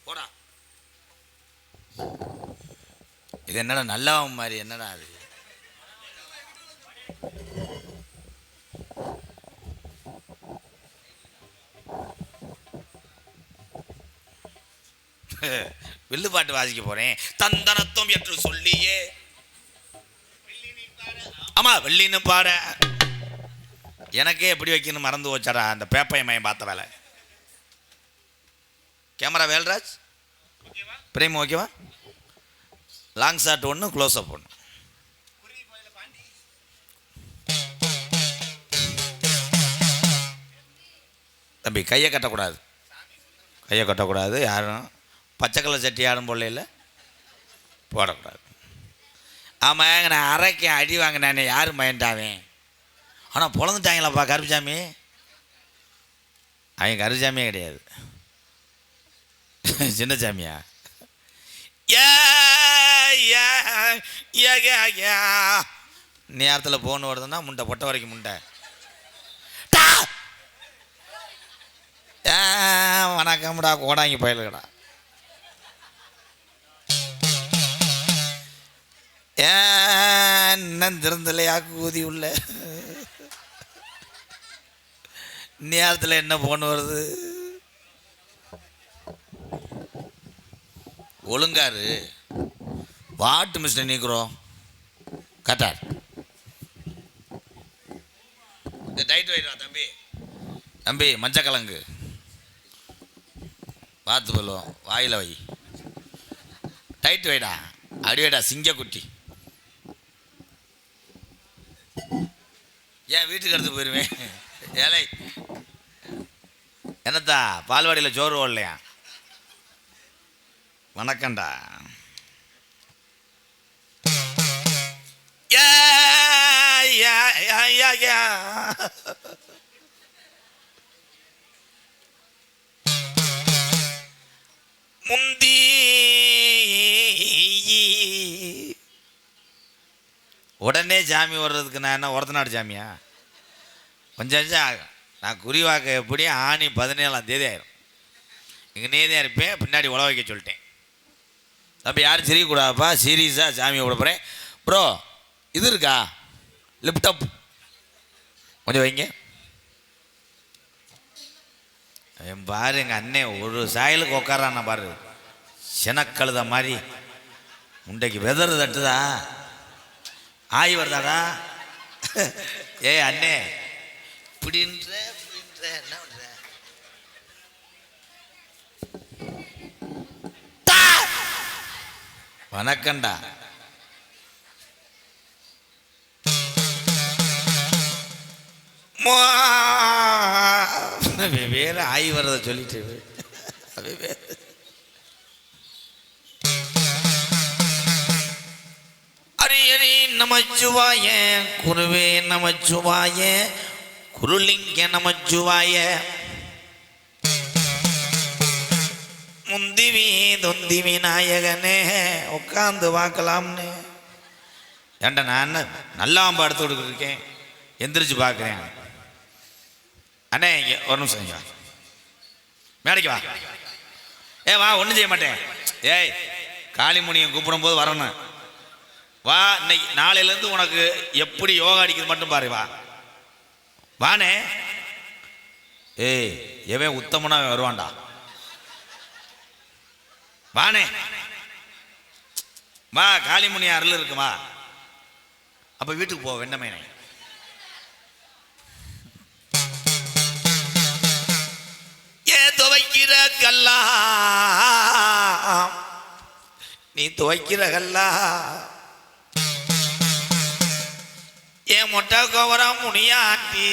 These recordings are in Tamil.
போடா. இது என்னடா நல்லா மாதிரி என்னடா அது? வில்லு பாட்டு வாசிக்க போறேன். தந்தனத்துவம் என்று சொல்லியே. ஆமா, வெள்ளின்னு பாட. எனக்கே எப்படி வைக்கணும் மறந்து வச்சாடா அந்த பேப்பை மையம் பார்த்த வேலை. கேமரா வேல்ராஜ் பிரேம் ஓகேவா? லாங் ஷாட் ஒன்று, க்ளோஸ் அப் ஒன்று. தம்பி கையை கட்டக்கூடாது, கையை கட்டக்கூடாது. யாரும் பச்சை கலர் சட்டி ஆடும் போடல போடக்கூடாது. ஆமாம், நான் அரைக்க அடி வாங்கினேன், யாரும் பயன்டாவேன். ஆனால் பொழந்துட்டாங்களாப்பா கருப்புசாமி. அவன் கருப்புசாமியே கிடையாது, சின்னசாமியா. நேரத்தில் போன் வருதுன்னா முண்டை பொட்டை வரைக்கும் முண்டை. வணக்கம்டா கோடாங்கி பயலுக்கடா. இன்னும் திறந்தலையா கூதி உள்ள நேரத்தில் என்ன போன் வருது? ஒழுங்காரு வாட்டு மிஸ்டர் நீக்கிறோம் கட்டார். டைட் வைடா தம்பி. தம்பி மஞ்சக்கிழங்கு பார்த்து சொல்லுவோம், வாயில் வை. டைட் வைடா, அடி வைடா சிங்கக்குட்டி. ஏன் வீட்டுக்கு எடுத்து போயிடுவேன். ஏழை என்னத்தா பால்வாடியில் சோறு ஓடலையா? வணக்கம்டா. முந்தி உடனே சாமி வர்றதுக்கு நான் என்ன ஒருத்தநாடு சாமியா? கொஞ்சம் ஆகும். நான் குறிவாக்க எப்படியும் ஆணி 17ஆம் ஆயிரும். இங்கே நீதான் இருப்பேன், பின்னாடி உழ வைக்க சொல்லிட்டேன். தம்பி யாரும் சிரிக்கக்கூடாதுப்பா, சீரியஸாக சாமியை விட போகிறேன். ப்ரோ இது இருக்கா லிப்டப் கொஞ்சம் வைங்க. என் பாரு எங்கள் அண்ணே ஒரு சாயலுக்கு உட்காரான்னா பாரு, செனக்கழுத மாதிரி. முண்டைக்கு வெதறு தட்டுதா, ஆய் வருதாடா. ஏ அண்ணே இப்படின்ற என்ன பண்ற? வணக்கம்டா. வேற ஆய் வர்றத சொல்லிட்டு ஹரி நமச்சிவாய, குருவே நமச்சிவாய, குருலிங்க நமச்சிவாய, முந்திவி தொந்தி விநாயகனே. உட்காந்து பார்க்கலாம்னு. ஏன்டா நான் நல்லா படுத்து கொடுக்குறேன், எந்திரிச்சு பார்க்குறேன். அண்ணே ஒரு நிமிஷம் வா, மேடைக்கு வா. வா, ஒன்றும் செய்ய மாட்டேன். ஏய் காளிமுனியை கூப்பிடும் போது வரணும். வா, இன்னைக்கு நாளையிலேருந்து உனக்கு எப்படி யோகா அடிக்கிறது மட்டும் பாரு. வா வானே. ஏய் எவன் உத்தமனா வருவான்டா. வானே வா, காளிமுனி அருள் இருக்குமா? அப்ப வீட்டுக்கு போ வெண்ணமேனே. துவைக்கிற கல்லா, நீ துவைக்கிற கல்லா, என் மொட்டை கோவரம் முனியாண்டி,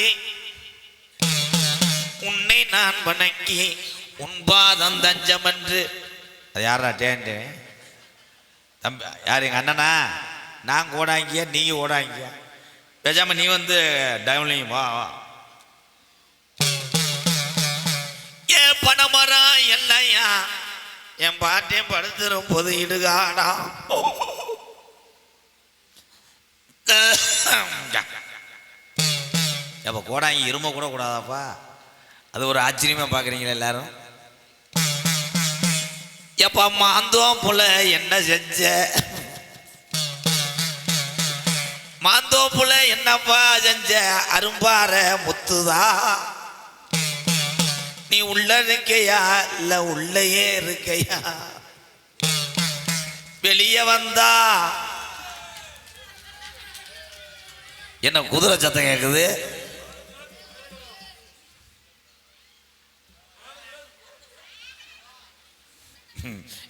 உன்னை நான் வணங்கி உன்பாதம் தஞ்சம் என்று. அது யாரா டேண்டு தம்பி? யார் எங்கள் அண்ணனா? நான் ஓடாங்கியா நீ ஓடாங்கியா? பேசாம நீ வந்து டவுன்லையும் வா. வா ஏன் பணமரம் இல்லையா? என் பாட்டையும் படுத்துரும் போது இடுகாடா. அப்போ கோடாங்கி இரும்ப கூட கூடாதாப்பா? அது ஒரு ஆச்சரியமா பார்க்குறீங்களா எல்லாரும்? எப்பா மாந்தோம் போல என்ன செஞ்ச, மாந்தோப்புல என்னப்பா செஞ்ச, அரும்பார முத்துதா, நீ உள்ள இருக்கையா இல்ல உள்ளயே இருக்கையா, வெளியே வந்தா என்ன குதிரை சத்தம் கேக்குது?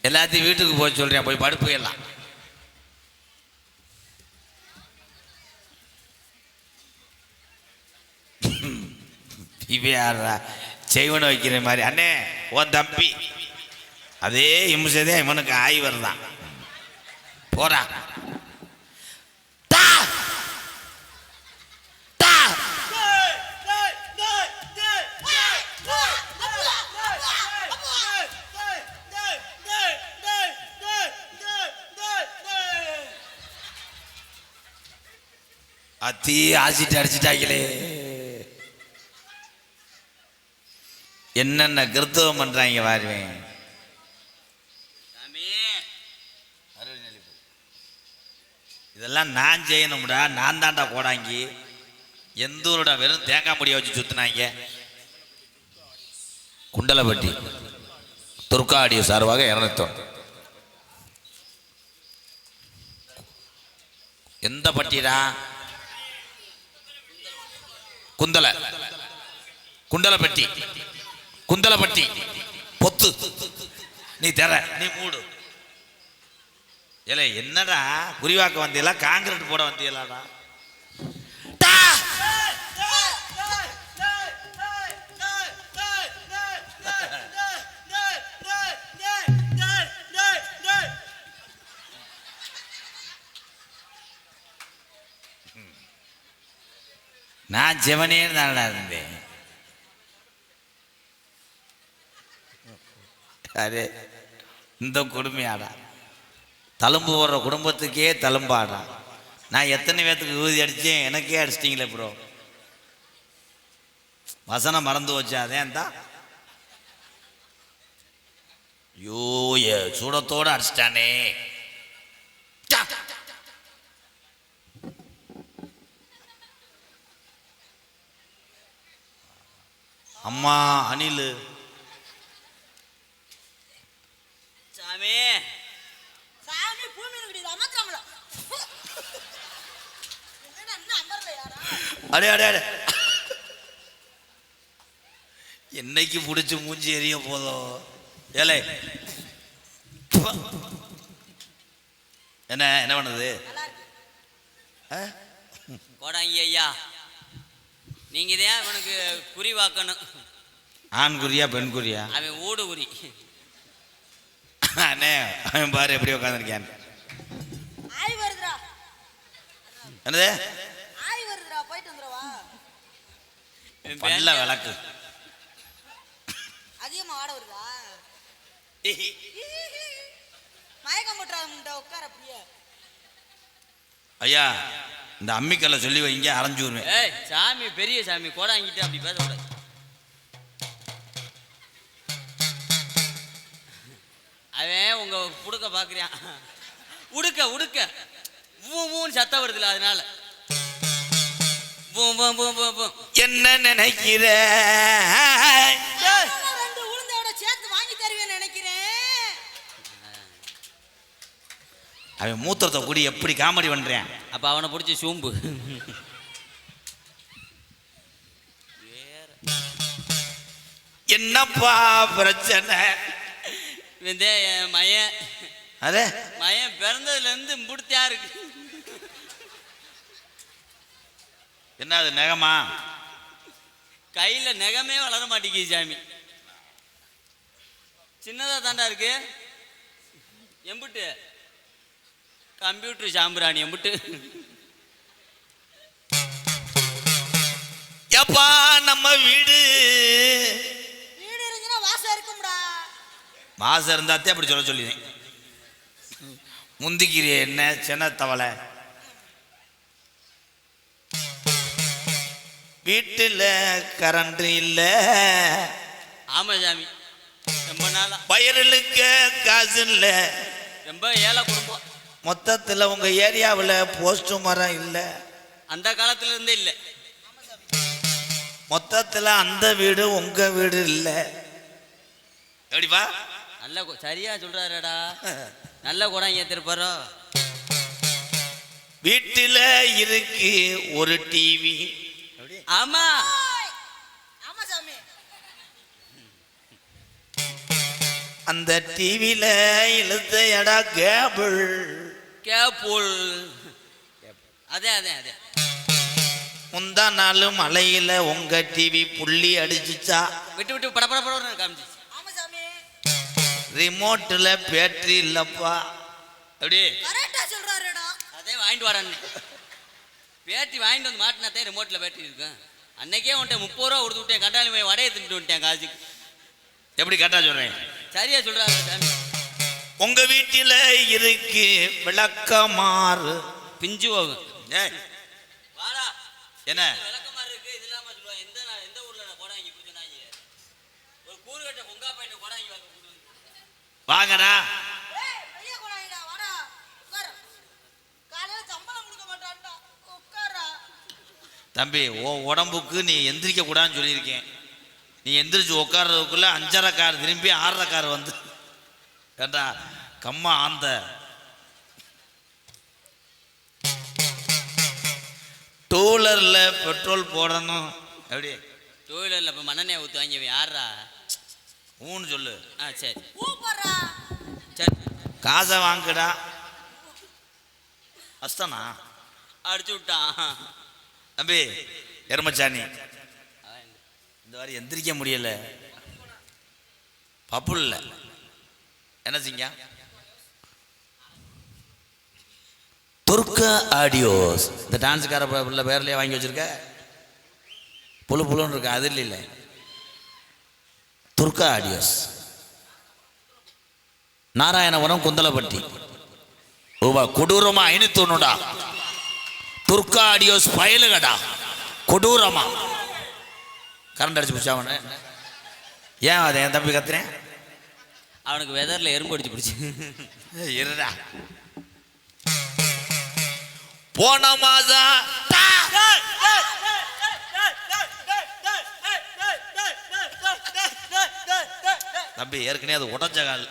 எல்லாத்தையும் வீட்டுக்கு போய் சொல்றேன், போய் படுப்பு எல்லாம். செய்வன வைக்கிற மாதிரி அண்ணே உன் தம்பி அதே இம்சதே இவனுக்கு ஆய் வருதான். போறா அத்தி ஆசிட்டு அடிச்சுட்டாங்களே. என்னென்ன கிருத்தவம் பண்றாங்க வாருவேன். இதெல்லாம் நான் செய்யணும்டா, நான் தாண்டா கோடாங்கி. எந்த ஊரோட வெறும் தேங்காய் முடிய வச்சு சுத்தினாங்க. குண்டலப்பட்டி துர்காடிய சார்பாக 200. எந்த பட்டிடா? குந்தல குண்டலப்பட்டி குந்தலப்பட்டி பொத்து. நீ தர நீ மூடு. ஏலே என்னடா குறிவாக்க வந்தியலா காங்கிரீட் போட வந்தியலாடா? நான் ஜெவனேன்னு தானடா இருந்தேன். அரே இந்த கொடுமையாடா, தழும்பு போடுற குடும்பத்துக்கே தழும்பாடா. நான் எத்தனை பேத்துக்கு ஊதி அடித்தேன், எனக்கே அடிச்சிட்டிங்களே ப்ரோ. வசனம் மறந்து வச்சாதேன் தான். ஐயோ சூடத்தோடு அடிச்சிட்டானே. அம்மா அனில் சாமி சாமி பூமி இருக்குடி அமர்த்தறோம்ல. என்ன இன்னும் அமர்றலையாடா? அடே அடே அடே, என்னைக்கு பிடிச்சி மூஞ்சி எரிய போதோ. ஏலே என்ன என்ன பண்ணுது? கோடாங்கி ஐயா, நீங்க தான் அவனுக்கு குறி வாக்கணும். ஆண் குறியா பெண் குறியா? அவன் ஊடு குறி. அண்ணே அவன் பாரு எப்படி உட்காந்துருக்கான். ஆய் வருதுடா. என்னது ஆய் வருதுடா, போயிட்டு வந்துறவா. பல்ல விளக்கு அதிகமா ஆட வருதா? மயக்கம் போட்டுறாங்க உட்கார அப்படியே. ஐயா இந்த அம்மிக்கல்ல சொல்லி வைங்க, அரைஞ்சு வருவேன். ஏய் சாமி பெரிய சாமி, கோடாங்கிட்டு அப்படி பேசக்கூடாது. அவன் உங்க புடுக்க பாக்குறியான். உடுக்க உடுக்க ஊன்னு சத்தம் வருதுல, அதனால என்ன நினைக்கிற? உளுந்தோட சேர்த்து வாங்கி தருவேன்னு நினைக்கிறேன். அவன் மூத்திரத்தை கூடி எப்படி காமெடி பண்றேன். அப்ப அவனை பிடிச்சி சூம்பு. என்னப்பா பிரச்சனை? என் மயன் அதே மயன் பிறந்ததுல இருந்து முடித்தியா இருக்கு. என்ன அது நகமா? கையில நகமே வளர மாட்டேங்குது சாமி. சின்னதா தாண்டா இருக்கு. எம்புட்டு கம்ப்யூட்டர் சாம்பிராணி எம்புட்டு. எப்பா நம்ம வீடு வீடு இருந்துன்னா வாசம் இருக்கும்டா. வாசம் இருந்தாத்தே அப்படி சொல்ல சொல்லினேன். முந்திக்கிறிய என்ன சின்ன தவளை? வீட்டுல கரண்ட் இல்ல. ஆமா சாமி, ரொம்ப நாளா. வயலுக்க காசு இல்ல. ரொம்ப ஏழை குடும்பம். மொத்தத்துல உங்க ஏரியாவில் போஸ்ட் மரம் இல்ல. அந்த காலத்துல இருந்தே இல்ல. மொத்தத்துல அந்த வீடு உங்க வீடு இல்ல. எப்படிப்பா? நல்ல சரியா சொல்றாருடா. நல்ல குடம் ஏத்திருப்பாரோ. வீட்டுல இருக்கு ஒரு டிவி. ஆமா அந்த டிவில இழுத்த எடா கேபிள். கேபுல். அதே அதே அதே. முந்தா நாள் மலையில உங்க டிவி புள்ளி அடிச்சுச்சா? விட்டு விட்டு படப்பட காமிச்சிச்சு. ரிமோட்ல பேட்டரி இல்லப்பா. அப்படி அதே வாங்கிட்டு வரான்னு. பேட்டரி வாங்கிட்டு வந்து மாட்டினாத்தே ரிமோட்ல பேட்டரி இருக்கும். அன்னைக்கே உன்ட்ட 30 ரூபா கொடுத்து விட்டேன். கண்டாளி போய் வடையை தின்ட்டு விட்டேன் காசுக்கு. எப்படி கரெக்டா சொல்றேன்? சரியா சொல்றாரு சாமி. உங்க வீட்டில இருக்கு விளக்கமாறு. பிஞ்சு போகும். வாடா. என்ன விளக்கமாறு இருக்கு? இது இல்லாம சொல்லுவாங்க. எந்த ஊர்ல கொடை வாங்கி கொடுத்தாங்க? ஒரு கூறு கட்ட பொங்கா போயிட்டு கொடை வாங்கி வாங்கடா. தம்பி, உன் உடம்புக்கு நீ எந்திரிக்க கூடாதுன்னு சொல்லியிருக்கேன். நீ எந்திரிச்சு உட்கார்றதுக்குள்ள 5:30 கார் திரும்பி 6:30 கார் வந்து கேட்டா கம்மா அந்த டூலர்ல பெட்ரோல் போடணும். எப்படி? டூவீலர்ல இப்ப மண்ணெண்ணெய் ஊத்து வாங்கி யாரா ஊன்னு சொல்லு. சரி சரி. காசை வாங்குடா. அஸ்தானா அடிச்சு விட்டான் தம்பி. எருமச்சாணி இந்த மாதிரி எந்திரிக்க முடியல. பப்புள் இல்லை. என்ன செய்ய? துர்கா ஆடியோஸ். இந்த டான்ஸுக்கார பிள்ளை பேர்லயே வாங்கி வச்சிருக்க. புழு புழுன்னு இருக்கு. அது இல்லை. துர்கா ஆடியோஸ், நாராயணபுரம், குந்தலப்பட்டி. ரூபாய் கொடூரமா 501. துர்கா ஆடியோஸ் பயலுகடா. கொடூரமா கரண்ட் அடிச்சு பிடிச்சா. அவனை ஏன் அதை என் தம்பி கத்துறேன்? அவனுக்கு வெதர்ல எறும்பு அடிச்சு பிடிச்சி. இருடா. போன மாதம் தம்பி ஏற்கனவே அது உடஞ்ச கால்.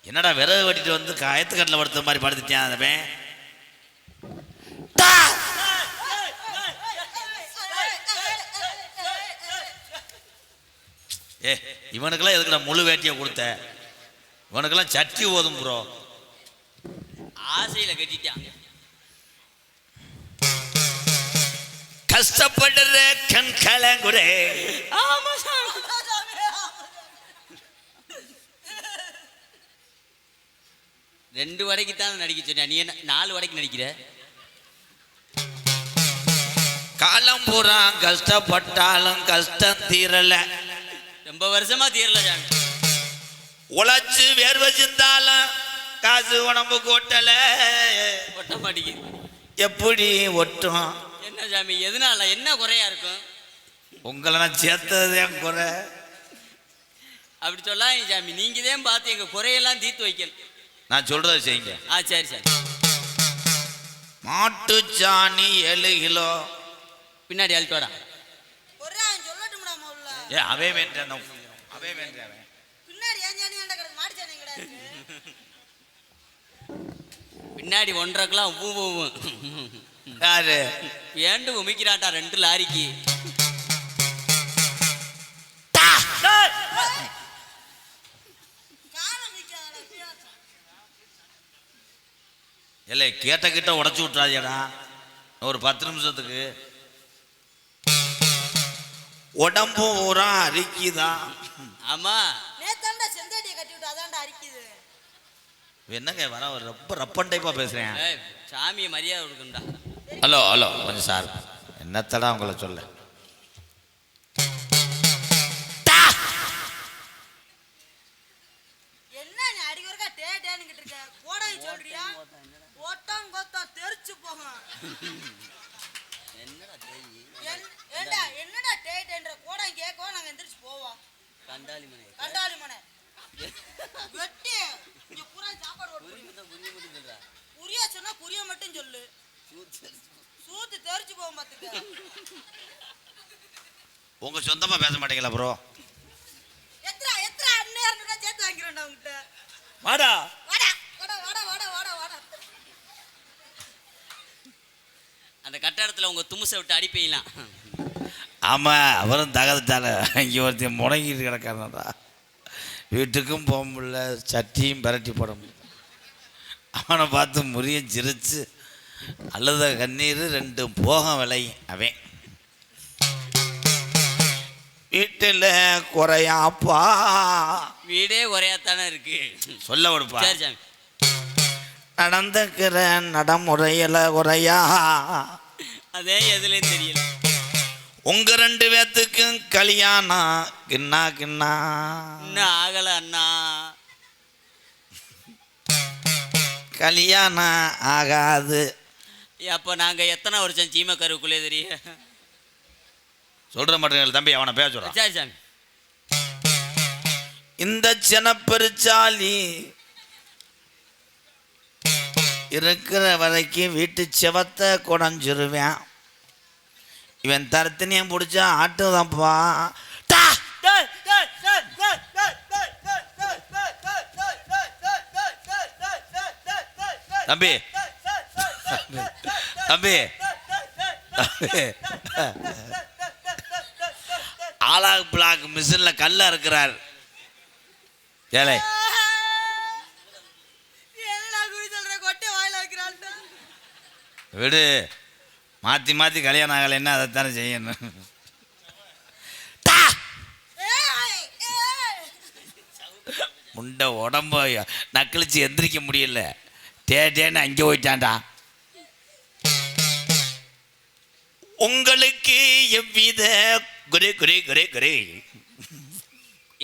என்னடா விறகு வெட்டிட்டு வந்து காயத்துக்கட்டில் படுத்த மாதிரி படுத்துட்டான் அந்த பையன். இவனுக்கெல்லாம் எதுக்குடா முழு வேட்டியை கொடுத்த? இவனுக்கெல்லாம் சட்டி ஓதும் ப்ரோ. ஆசையில கட்டிட்டான். கஷ்டப்படுற கண் கலங்குடே. ஆமா 2 வடைக்கு தான் நடிக்க சொன்ன. நீ என்ன 4 வடைக்கு நடிக்கிற? காலம் பூரா கஷ்டப்பட்டாலும் கஷ்டம் தீரல. ரொம்ப வருஷமா தீரல சாமி. உழைச்சு வேர்வை சிந்தாலும் காசு உடம்புக்கு ஒட்டல. ஒட்ட மாட்டேங்குது. எப்படி ஒட்டும்? என்ன சாமி, எதனால? என்ன குறையா இருக்கும்? உங்களை நான் சேர்த்ததுதான் குறை. அப்படி சொல்லாங்க சாமி. நீங்க தான் பார்த்து எங்க குறையெல்லாம் தீர்த்து வைக்கணும். நான் சொல்றது செய்யுங்க. சரி சரி. மாட்டு சாணி 7 கிலோ. பின்னாடி அழுத்தோடா. அவே வேண்டாம். அவே வேண்டாம். பின்னாடி 1.5 கிலோ யாரு ஏண்டு உமிக்கிறாட்டா 2 லாரிக்கு. இல்லை கேட்ட கிட்ட உடச்சு விட்றாதேடா. ஒரு 10 நிமிஷத்துக்கு உடம்பு பூரா அரிக்குதான். ஆமா என்னங்க வர ரொம்ப ரப்பன் டைப்பா பேசுறேன். சாமியை மரியாதை கொடுக்குண்டா. ஹலோ ஹலோ கொஞ்சம் சார் என்னத்தடா உங்களை சொல்ல. என்னடா தேய் ஏண்டா என்னடா டேட்ன்ற கூட கேட்கவா நாங்க எந்திரிச்சு போவோம். கண்டாலி மனை வெட்டி இங்க பூரா சாப்பாடு ஓட்டு புரிய மட்டும் சொல்றா புரியா சொன்னா புரிய மட்டும் சொல்லு. சூத்து தெரிச்சு போவோம் பாத்துக்க. உங்க சொந்தமா பேச மாட்டீங்களா ப்ரோ? எத்ரா அண்ணன் சேர்த்து வாங்கிறேன்டா உங்ககிட்ட. வாடா வாடா வாடா வாடா வாடா வாடா வாடா. அந்த கட்டடத்துல உங்க துமுசை விட்டு அடிப்பீங்களாம். ஆமா, அவரும் தகவத்தால இங்கே ஒருத்தன் முடங்கிட்டு கிடக்கானடா. வீட்டுக்கும் போக முடியல, சட்டியும் பரட்டி போட முடியல. அவனை பார்த்து முறிய சிரிச்சு அழுத கண்ணீர் 2 போகம் விளையும். அவன் வீட்டில் குறையாப்பா, வீடே குறையாத்தானே இருக்கு. சொல்ல விடுப்பா. சரி சாமி. நடந்துக்கிற நடைமுறையில் குறையா, அதே எதுலேயும் தெரியல. உங்க 2 பேத்துக்கும் கல்யாணம் கிண்ணா கிண்ணா இன்னும் ஆகல அண்ணா. கல்யாணம் ஆகாது. அப்போ நாங்க எத்தனை வருஷம் சீம கருவுக்குள்ளே தெரியும். சொல்ற மாட்டேங்க தம்பி, அவனை பேச சொல்றான். சரி சாமி. இந்த சினப்பெருச்சாலி இருக்கிற வரைக்கும் வீட்டு செவத்தை குடஞ்சிருவேன். இவன் தரத்தினையும் பிடிச்சா ஆட்டுதான்ப்பா. தம்பி தம்பி ஆலாக் பிளாக் மிஷின்ல கல்ல இருக்கிறார். ஏழை என்னடா குடி சொல்ற கொட்டை வாயில வைக்கிறான். விடு, மாற்றி மாற்றி கல்யாணம் ஆகலைன்னா அதைத்தானே செய்யணும். முண்டை உடம்ப நக்கிழிச்சு எந்திரிக்க முடியல. டேன்னு அங்கே போயிட்டான்டா. உங்களுக்கு எவ்வித குரே குரே குரே குரே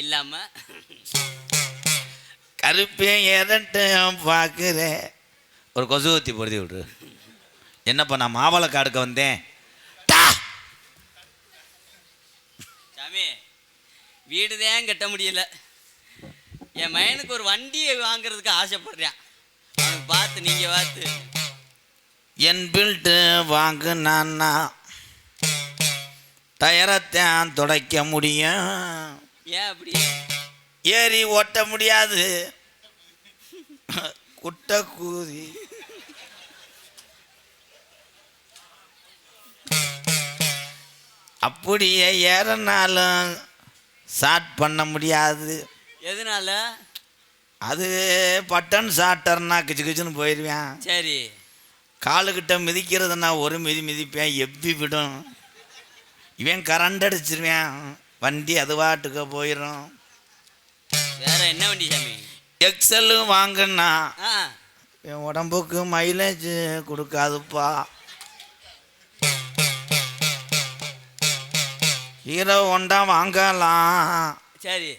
இல்லாம கருப்பேன் ஏறட்டு பார்க்குறேன். ஒரு கொசு ஊற்றி பொருத்தி விடு. என்னப்பா, நான் மாவளை காடுக்க வந்தேன். சாமி, வீடு தான் கட்ட முடியல. என் மயனுக்கு ஒரு வண்டியை வாங்குறதுக்கு ஆசைப்படுறேன். அவனுக்கு பார்த்து நீங்க பார்த்து என் பில்ட்டு வாங்குனான்னா டயரைத்தான் துடைக்க முடியும். ஏன் அப்படி? ஏறி ஓட்ட முடியாது. குட்டை கூதி அப்படியே ஏறனாலும் ஸ்டார்ட் பண்ண முடியாது. எதனால? அது பட்டன் சாட்டர்னா கிச்சு கிச்சுன்னு போயிடுவேன். சரி. காலுக்கிட்ட மிதிக்கிறதுனா ஒரு மிதிப்பேன், எவ்வி விடும். இவன் கரண்ட் அடிச்சிருவேன், வண்டி அது வாட்டுக்க போயிடும். வேற என்ன வண்டி சாமி? எக்ஸல் வாங்கினா ஆ, என் உடம்புக்கு மைலேஜ் கொடுக்காதுப்பா. ஹீரோ ஹோண்டா வாங்கலாம். சரி.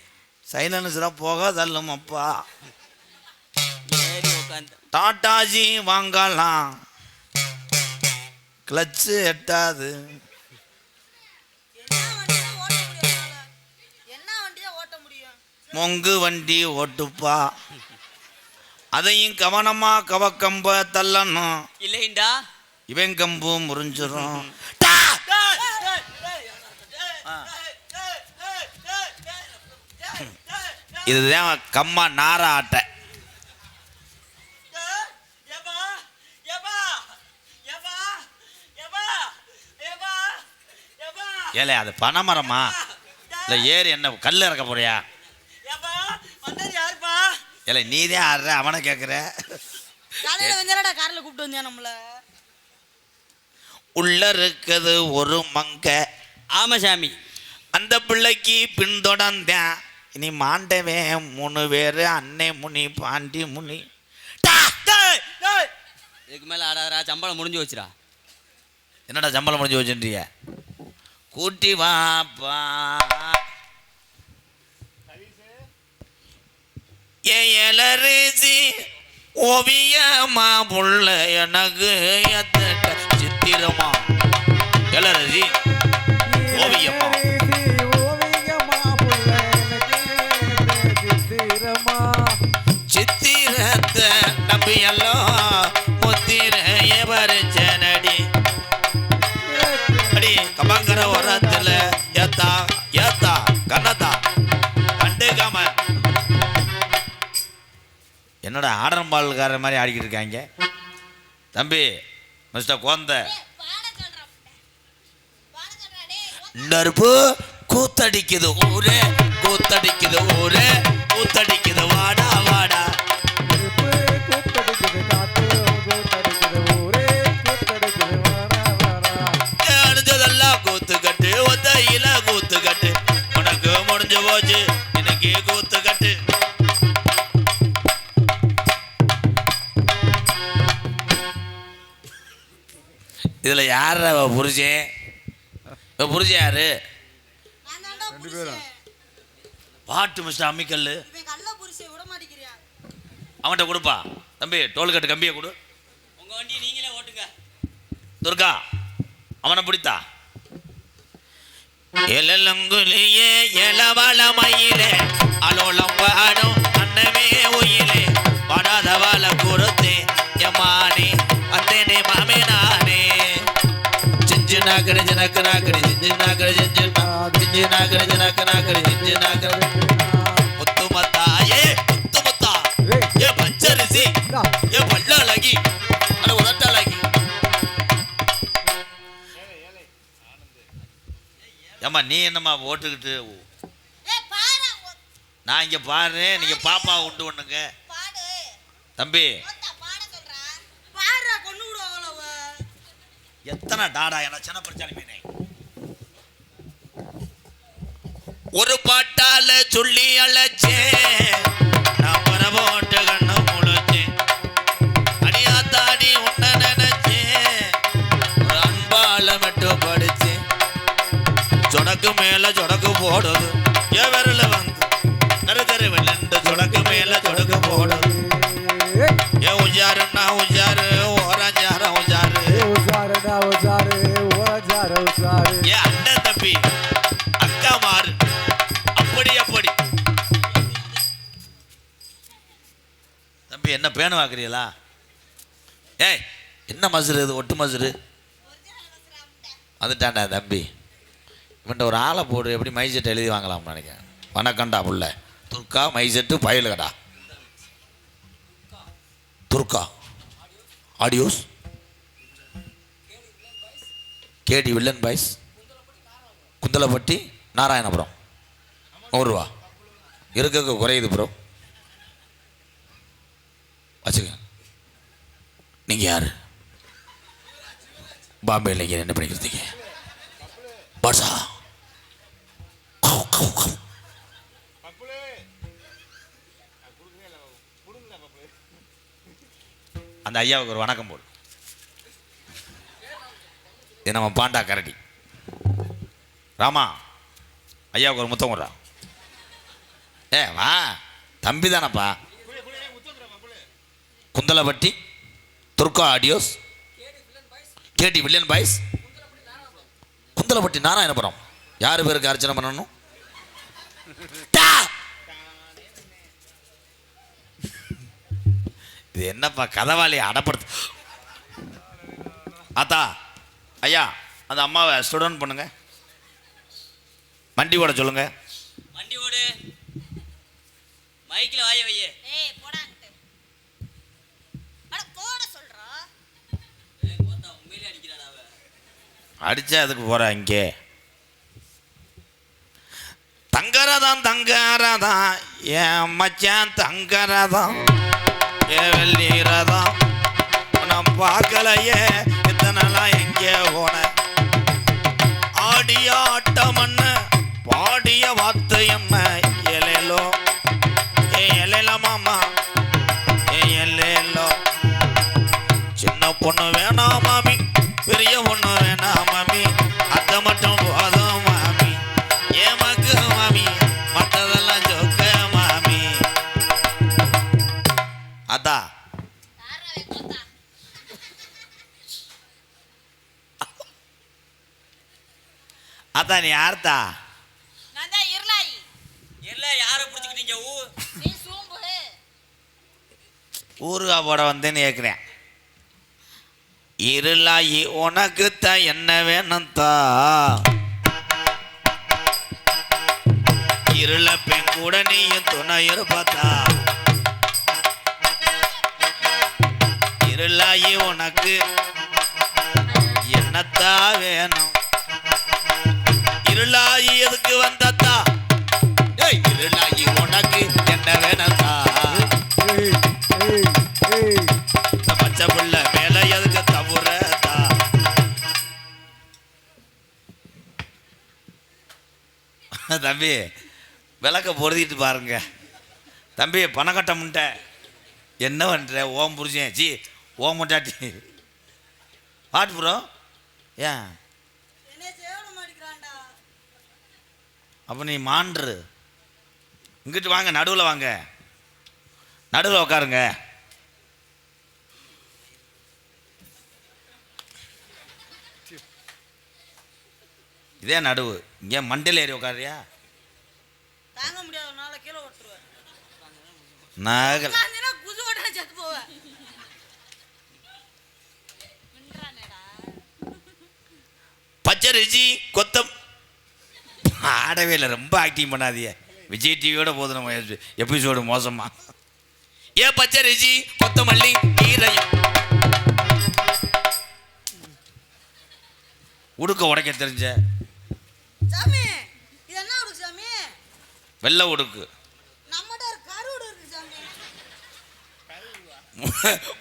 சைலன்ஸில் போக தள்ளுமப்பா. சரி, உட்காந்து. டாட்டாஜி வாங்கலாம், கிளச்சு எட்டாது. என்ன வண்டியா ஓட்ட முடியும்? மொங்கு வண்டி ஓட்டுப்பா. அதையும் கவனமா கவக்கம்ப தள்ளணும், இல்லைண்டா இவன் கம்பு முறிஞ்சிரும். இதுதான் கம்மா நார ஆட்டை. ஏலே, அது பனைமரமா இல்லை ஏறி என்ன கல் இறக்க போறியா? ஏலே, நீதான் ஆடுற, அவனை கேட்குற. காலையில வந்தாடா கார்ல கூப்பிட்டு வந்தியா நம்மள. உள்ள இருக்குது ஒரு மங்க. ஆமா சாமி. அந்த பிள்ளைக்கு பின்தொடர்ந்தேன். இனி மாண்டவன் 3 பேர், அன்னை முனி பாண்டி முனி. இதுக்கு மேல ஆடாதரா, சம்பளம் முடிஞ்சு வச்சுடா. என்னடா சம்பளம் முடிஞ்சு வச்சுட்டிய? கூட்டி வாப்பா. ஏலரிசி ஓவியமா புள்ள எனக்கு சித்திரமா எழரசி ஓவியம்மா சித்திரத்தை நம்பியெல்லாம் முத்திரைய பறிச்சனடி அடி கபங்கர ஓரத்துல ஏத்தா ஏத்தா கண்ணத்தா கண்டுக்காம என்னோட ஆடரம்பால்கார மாதிரி ஆடிக்கிட்டு இருக்காங்க. தம்பி மிஸ்டர் கோந்த நறுப்பு கூத்தடிக்குது ஊரே கூத்தடிக்குது ஊரே கூத்தடிக்குது வாடா வாடா அணிஞ்சதெல்லாம் கூத்துக்கட்டு ஒத்தையில கூத்துக்கட்டு உனக்கு முடிஞ்சு போச்சு எனக்கு கூத்துக்கட்டு. இதுல யார புருஷன் புருஷன் யாரு பாட்டு மிஸ்டர் அம்மிக்கல்லு அவன்கிட்ட கொடுப்பா தம்பி டோல்கட்டு கம்பியை கொடு உங்க வண்டி நீங்களே ஓட்டுங்க துர்கா அவனை பிடித்தா எலங்குலியே எலவளமயிலே அலோலம் பாடும் அன்னமே உயிலே படாத வாழ கொடுத்தே எம்மானே அத்தேனே மாமே நானே சிஞ்சு நாக்கடி ஜனக்கு நாக்கடி சிஞ்சு நாக்கடி சிஞ்சு நாக்கடி ஜனக்கு நாக்கடி சிஞ்சு நாக்கடி முத்து மத்தா ஏ முத்து மத்தா ஏ பச்சரிசி ஏ பல்லழகி அட உதட்டழகி ஏம்மா நீ என்னம்மா ஓட்டுக்கிட்டு நான் இங்க பாரு நீங்க பாப்பா உண்டு ஒண்ணுங்க தம்பி எத்தனை டாடா என்ன சின்ன பிரச்சனை மீனே ஒரு பாட்டால சொல்லி அழைச்சே நான் பரவோட்டு கண்ணு முளைச்சேன் அடியாத்தாடி உன்ன நினைச்சேன் ஒரு அன்பால மட்டும் படிச்சேன் சொடக்கு மேல சொடக்கு போடுது என் விரல வந்து நறுதரு வெள்ளண்டு சொடக்கு மேல சொடக்கு போடுது ஏன் உஜாருன்னா உஜாரு ஓராஞ்சாரம் உஜாரு ஏன் அண்ணன் தம்பி அக்கா மாறு அப்படி அப்படி தம்பி என்ன பேனு வாக்குறீங்களா ஏய் என்ன மசுரு இது ஒட்டு மசுரு வந்துட்டாண்டா தம்பி இவன்ட்ட ஒரு ஆளை போடு எப்படி மைசெட் எழுதி வாங்கலாம்னு நினைக்கிறேன். வணக்கண்டா புள்ள துர்கா மைசெட்டு பயலுகடா துர்கா ஆடியோஸ் கேடி வில்லன் பாய்ஸ் குந்தலப்பட்டி நாராயணபுரம் 100 ரூபா இருக்க குறையுது ப்ரோ வச்சுக்க. நீங்கள் யார் பாம்பேயில் என்ன பண்ணிக்கிறீங்க பாட்ஸா அந்த ஐயாவுக்கு ஒரு வணக்கம் போடு. இது நம்ம பாண்டா கரடி ராமா ஐயாவுக்கு ஒரு முத்தம் கொடுறா. ஏ வா தம்பி தானப்பா. குந்தலப்பட்டி துர்கா ஆடியோஸ் கேடி வில்லியன் பாய்ஸ் குந்தலப்பட்டி நாராயணபுரம். யார் பேருக்கு அர்ச்சனை பண்ணணும்? இது என்னப்பா கதவாளி அடப்படுத்து. ஆத்தா ஐயா அந்த அம்மாவை ஸ்டூடெண்ட் பண்ணுங்க. வண்டி ஓட சொல்லுங்க. வண்டி ஓடு மைக்கில் வாய வையே. அடிச்சா அதுக்கு போற இங்கே தங்கரதான் தங்கரதான் என் மச்சான் தங்கரதான் ஏ வெள்ளீரதான் நான் பார்க்கலையே இத்தனைலாம் எங்கே போன ஆடிய ஆட்டம் என்ன பாடிய வார்த்தை என்ன எலேலோ ஏ எலேல மாமா ஏ எல்லேலோ சின்ன பொண்ணு வேணாம் மாமி பெரிய பொண்ணு வேணாம் மாமி அத்தை மட்டும் போதும் மாமி ஏமாக்கு மாமி மற்றதெல்லாம் ஜோக்க மாமி. அதா நீ யார்த்தா? நான் தான் இருளாயி. எல்லாம் யாரை பிடிச்சிக்கிட்டீங்க? நீ சூம்பு. ஊருகா போட வந்தேன்னு கேட்குறேன். இருளாயி உனக்குத்தான் என்ன வேணும்தா? இருள பெண் கூட நீயும் துணை இருப்பதா? இருளாயி உனக்கு என்னத்தா வேணும்? இருளாயி எதுக்கு வந்ததா? இருளாயி உனக்கு என்ன வேணும்தா? பச்சை புள்ள மேல எதுக்கு தவறதா? தம்பி விளக்க பொருதிட்டு பாருங்க. தம்பி பணக்கட்ட முண்டை என்ன பண்ற? ஓம் புருஷன் சி ஓம் முட்டாட்டி பாட்டு ப்ரோ. ஏன் என்னைய சேவல மாட்டிக்கிறான்டா. அப்போ நீ மாண்டு இங்கிட்டு வாங்க, நடுவில் வாங்க, நடுவில் உட்காருங்க. இதே நடுவு. இங்கே மண்டையில் ஏறி உட்காரியா? தாங்க முடியாதனால கீழே ஓட்டுருவேன். நகல் குசு ஓட்ட செத்து போவேன். பச்சரிசி கொத்தம் ஆடவே இல்லை. ரொம்ப ஆக்டிங் பண்ணாதிய. விஜய் டிவியோட போது நம்ம எபிசோடு மோசமா. ஏன் பச்சரிசி கொத்தமல்லி கீரையும் உடுக்க உடைக்க தெரிஞ்ச சாமி இது என்ன உடுக்கு சாமி? வெள்ளை உடுக்கு. நம்மட ஒரு கருவுடு இருக்கு சாமி.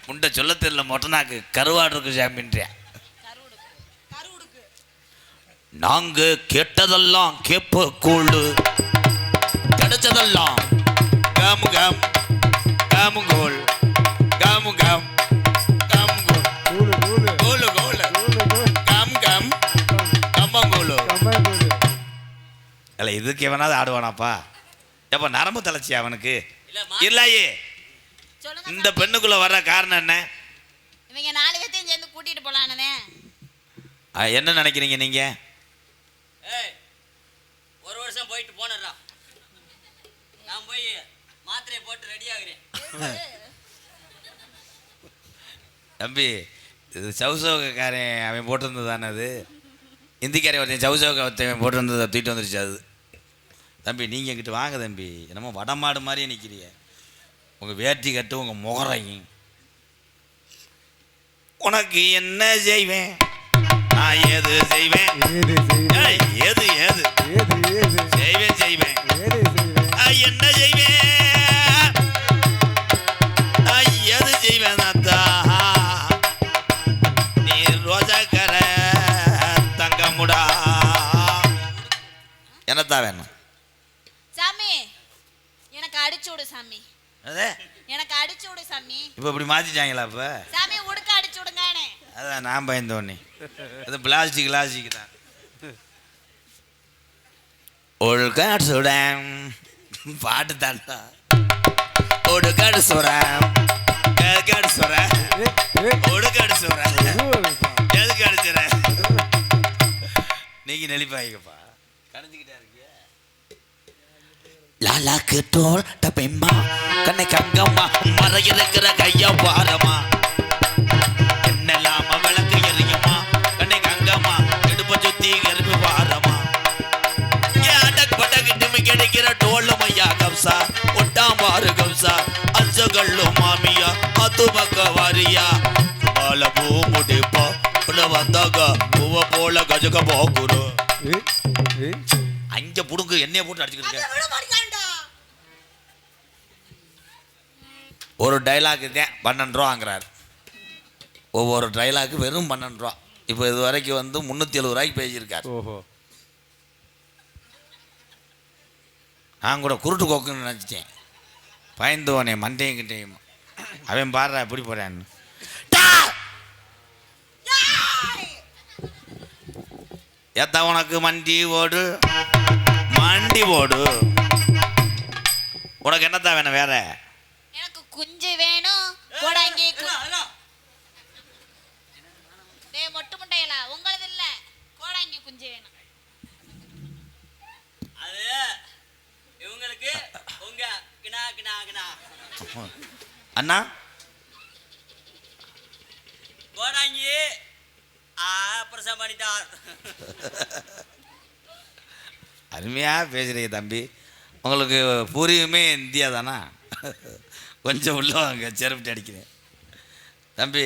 முண்டை சொல்ல தெரியல. மொட்டனாக்கு கருவாடு இருக்கு சாமின்றியா? கருவுடுக்கு நாங்க கேட்டதெல்லாம் கேப்ப கூழு, கிடைச்சதெல்லாம் காமு காம் காமுகோல் காமு காம் காமுகோல் கோலு கோலு காம் காம் கம்பங்கோலு. இல்லை இதுக்கு எவனாவது ஆடுவானாப்பா? எப்போ நரம்பு தலைச்சியா அவனுக்கு? இல்லையே. சொல்லுங்க. இந்த பெண்ணுக்குள்ள வர்ற காரணம் என்ன? இவங்க 4 பேத்தையும் சேர்ந்து கூட்டிட்டு போலானே. என்ன நினைக்கிறீங்க நீங்க? ஒரு வருஷம் போயிட்டு போனடா. நான் போய் மாத்திரையை போட்டு ரெடி ஆகுறேன். தம்பி இது சவுசவுக்காரன் அவன் போட்டிருந்தது தானே? அது இந்திக்காரன் ஒருத்தன் சவுசவுக்க ஒருத்தன் போட்டிருந்ததை தூக்கிட்டு வந்துருச்சு அது. தம்பி நீங்கள் எங்கிட்ட வாங்க தம்பி. என்னமோ வடமாடு மாதிரியே நிற்கிறீங்க. உங்கள் வேட்டி கட்டு உங்கள் முகரையும். உனக்கு என்ன செய்வேன் நான் ஏது செய்வேன்? ஏது ஏது செய்வேன் செய்வேன். என்ன செய்வேன்? எது செய்வேன்? நீ ரோஜாக்கர தங்கமுடா. என்னத்தான் வேணும் சாமி? எனக்கு அடிச்சு விடு சாமி. அதே எனக்கு அடிச்சு விடு சாமி. இப்போ இப்படி மாற்றிட்டாங்களா? இப்போ சாமி உடுக்க அடிச்சு விடுங்கண்ணே. அதான் நான் பயந்தோன்னே. அது பிளாஸ்டிக் பிளாஸ்டிக் தான். ஒழுக்காடு சுடம் பாட்டு தாண்டா. ஒடுக்காடு சுரம் கேட்காடு சுரம் ஒடுக்காடு சுரம் எதுக்கு அடிச்சுற? நீங்க நெளிப்பாய்க்கப்பா கணிஞ்சுக்கிட்டே இருக்கிய. லாலாக்கு தோல் தப்பைம்மா கண்ணை கங்கம்மா மர இருக்கிற கையா பாரமா என்னெல்லாம விளக்கு எறியம்மா கண்ணை கங்கம்மா இடுப்ப சுத்தி எறும்பு பாரமா கிடைக்கிற டோலுமையா கம்சா ஒட்டாம்பாரு கம்சா அஞ்சகள்ளு மாமியா அத்து பக்க வாரியா பால பூ முடிப்பா உள்ள வந்தாங்க பூவ போல கஜக போக்குரு அங்க புடுங்கு எண்ணெய போட்டு அடிச்சுக்கிட்டு. ஒரு டைலாக்கு தான் 12 ரூபா வாங்குறாரு. ஒவ்வொரு டைலாக்கு வெறும் 12 ரூபா. இப்போ இது வரைக்கும் வந்து 370 ரூபாய்க்கு பேசியிருக்காரு. ஓஹோ. நான் கூட குருட்டு கோக்குன்னு நினச்சிட்டேன். பயந்துவனே மண்டையும் கிட்டையும். அவன் பாடுறா எப்படி போறான்னு. ஏத்தா உனக்கு மண்டி ஓடு மண்டி ஓடு. உனக்கு என்னத்தான் வேணும் வேற? எனக்கு குஞ்சு வேணும். கோடாங்கி டேய் மொட்டு முட்டையலா உங்களது இல்ல. கோடாங்கி குஞ்சு வேணும். அண்ணா கோடாங்கி பிரசம் பண்ணிட்டார். அருமையாக பேசுகிறீங்க தம்பி. உங்களுக்கு பூர்வீகமே இந்தியா தானா? கொஞ்சம் உள்ள வாங்க, செருப்பிட்டு அடிக்கிறேன் தம்பி.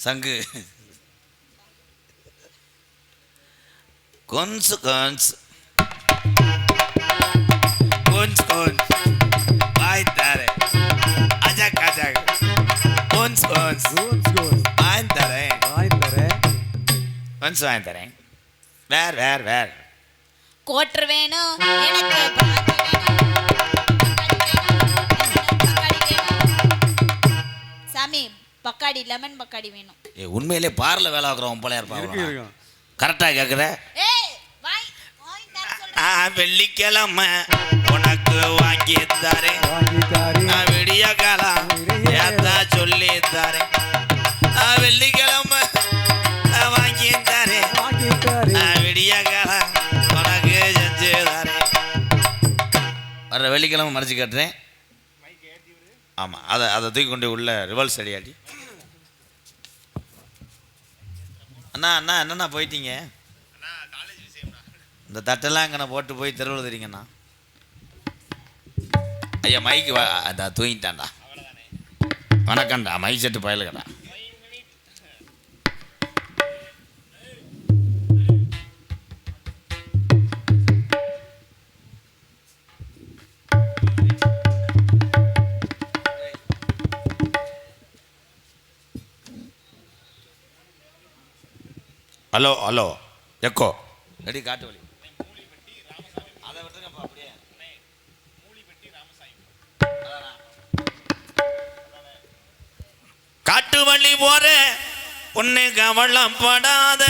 சங்கு கொஞ்ச கொஞ்ச கொஞ்ச கொஞ்ச வாய் தாரே அஜாக் அஜாக் கொஞ்ச கொஞ்ச வாங்கி தரேன் கொஞ்சம் வாங்கி தரேன். வேர் கோட்டர் வேணும் எனக்கு, சாமி பக்காடி லெமன் பக்காடி வேணும். உண்மையிலே பார்ல வேலை ஆக்குறவன் போல இருப்பாங்க. கரெக்டாக கேட்குற. வெள்ளிக்கிழமை உனக்கு வாங்கி தரேன், விடிய காலம் ஏத்தா சொல்லி தரேன். வெள்ளிக்கிழமை வாங்கி தரேன், விடிய காலம் உனக்கு செஞ்சு தரேன். வர்ற வெள்ளிக்கிழமை மறைச்சு கட்டுறேன். ஆமாம், அதை தூக்கி கொண்டு உள்ள ரிவல்ஸ் அடியாடி. அண்ணா என்னண்ணா போயிட்டீங்க? இந்த தட்டெல்லாம் இங்கே போட்டு போய் தெருவில் தெரியுங்கண்ணா. ஐயா மைக்கு அதான் தூங்கிட்டான்டா. வணக்கம்டா மைக் செட்டு பயலுக்கடா. ஹலோ எக்கோ ரெடி காட்டு வழி. அதை விட்டுருங்கப்பா அப்படியே. காட்டு வழி போற உன்னை கவலைப்படாத,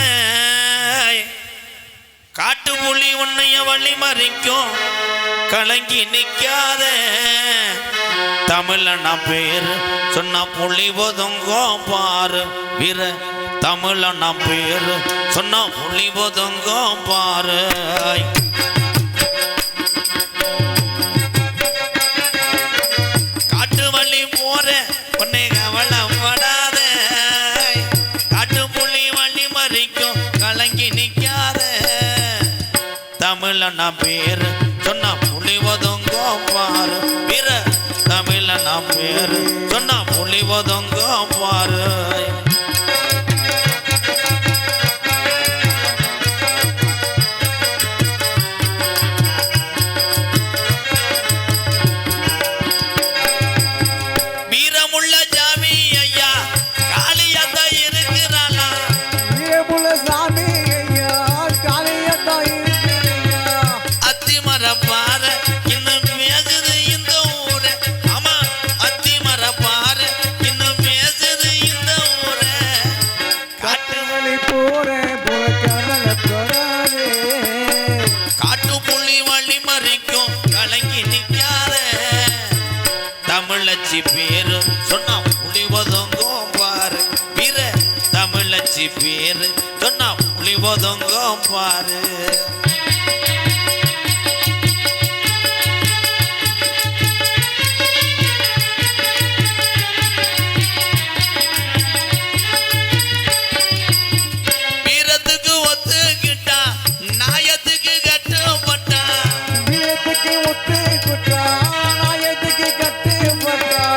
காட்டு புலி உன்னைய வழி மறிக்கும் கலங்கி நிற்காத. தமிழனா பேரு சொன்ன புலி ஒதுங்கோ பாரு வீர. தமிழனா பேரு சொன்ன புலி ஒதுங்கோ பாரு. காட்டு வழி போற உன்னை கவலைப்படாத, காட்டு புலி வழி மறிக்கும் கலங்கி நிற்காத. தமிழனா பேரு சொன்ன புலி ஒதுங்கோ பாரு வீர. தமிழனா பேரு சொன்ன புலி ஒதுங்கோ பாரு. தமிழச்சி பேரு சொன்னா புலி ஒதுங்கோ பாரு வீர. தமிழச்சி பேரு சொன்னா புலி ஒதுங்கோ பாரு. வீரத்துக்கு ஒத்துக்கிட்டா நாயத்துக்கு கட்டுப்பட்டா. வீரத்துக்கு ஒத்துக்கிட்டா நாயத்துக்கு கட்டுப்பட்டா.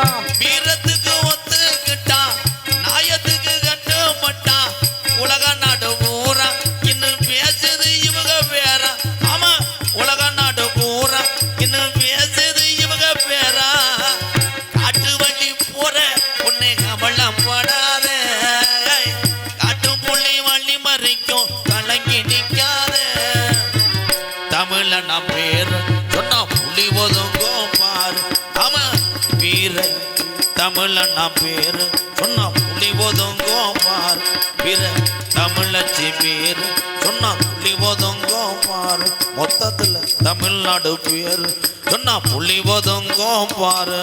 வீரத்துக்கு ஒத்துக்கிட்டா நாயத்துக்கு கட்டுப்பட்டா. உலக நாடு பூரா இன்னும் பேசுது இவங்க பேரா. ஆமா, உலக நாடு பூரா இன்னும் பேசுது இவங்க பேரா. காட்டு வழி போற உன்னை கவலைப்படாத, காட்டு புள்ளி வழி மறிக்கும் கலங்கி நிற்காத. தமிழனா பேரு சொன்னா புலி ஒதுங்கோ பாரு. ஆமா வீர. தமிழனா பேரு சொன்னா புலி ஒதுங்கோ பாரு வீர. தமிழச்சி பேரு சொன்னா புலி ஒதுங்கோ பாரு. மொத்தத்துல தமிழ்நாடு பேரு சொன்னா புலி ஒதுங்கோ பாரு.